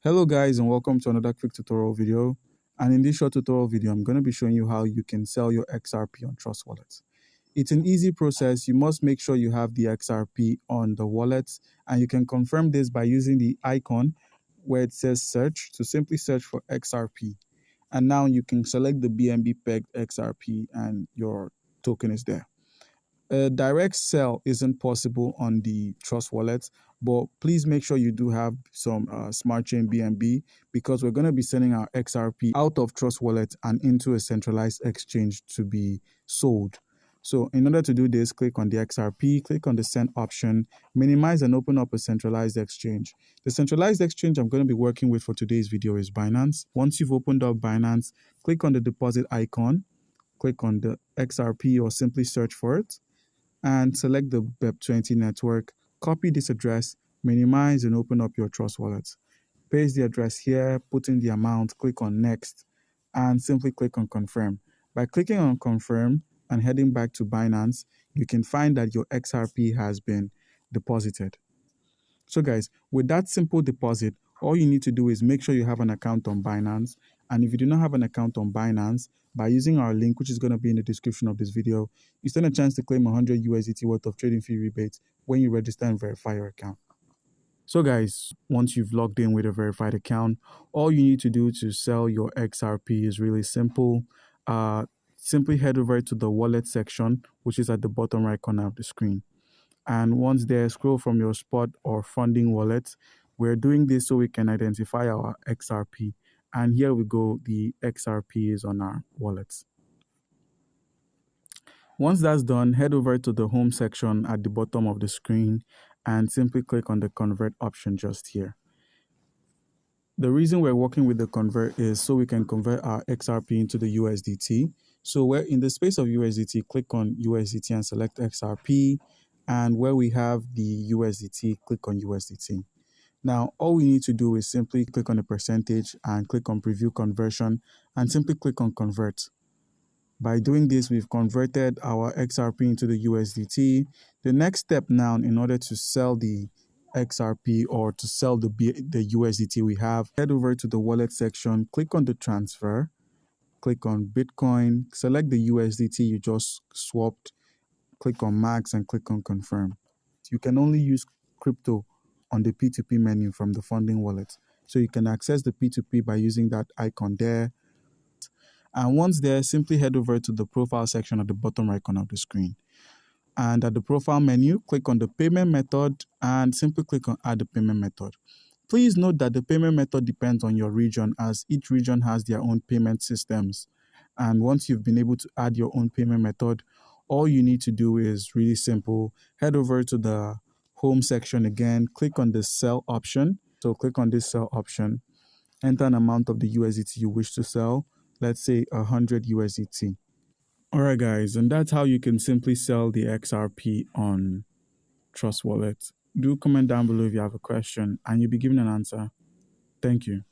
Hello guys, and welcome to another quick tutorial video. And in this short tutorial video, I'm going to be showing you how you can sell your XRP on Trust Wallet. It's an easy process. You must make sure you have the XRP on the wallet, and you can confirm this by using the icon where it says search to simply search for XRP. And now you can select the BNB pegged XRP and your token is there. A direct sell isn't possible on the Trust Wallet, but please make sure you do have some smart chain BNB, because we're going to be sending our XRP out of Trust Wallet and into a centralized exchange to be sold. So in order to do this, click on the XRP, click on the send option, minimize and open up a centralized exchange. The centralized exchange I'm going to be working with for today's video is Binance. Once you've opened up Binance, click on the deposit icon, click on the XRP or simply search for it, and select the BEP20 network. Copy this address, minimize and open up your Trust Wallet. Paste the address here, put in the amount, click on next, and simply click on confirm. By clicking on confirm and heading back to Binance, you can find that your XRP has been deposited. So guys, with that simple deposit, all you need to do is make sure you have an account on Binance. And if you do not have an account on Binance, by using our link, which is going to be in the description of this video, you stand a chance to claim 100 USDT worth of trading fee rebates when you register and verify your account. So guys, once you've logged in with a verified account, all you need to do to sell your XRP is really simple. Simply head over to the wallet section, which is at the bottom right corner of the screen. And once there, scroll from your spot or funding wallet. We're doing this so we can identify our XRP. And here we go, the XRP is on our wallets. Once that's done, head over to the home section at the bottom of the screen and simply click on the convert option just here. The reason we're working with the convert is so we can convert our XRP into the USDT. So we're in the space of USDT, click on USDT and select XRP. And where we have the USDT, click on USDT. Now, all we need to do is simply click on the percentage and click on preview conversion and simply click on convert. By doing this, we've converted our XRP into the USDT. The next step now, in order to sell the XRP or to sell the USDT we have, head over to the wallet section, click on the transfer, click on Bitcoin, select the USDT you just swapped, click on max and click on confirm. You can only use crypto on the P2P menu from the funding wallet. So you can access the P2P by using that icon there. And once there, simply head over to the profile section at the bottom right corner of the screen. And at the profile menu, click on the payment method and simply click on add the payment method. Please note that the payment method depends on your region, as each region has their own payment systems. And once you've been able to add your own payment method, all you need to do is really simple. Head over to the home section again, click on the sell option. So click on this sell option, enter an amount of the USDT you wish to sell, let's say 100 USDT. All right, guys, and that's how you can simply sell the XRP on Trust Wallet. Do comment down below if you have a question and you'll be given an answer. Thank you.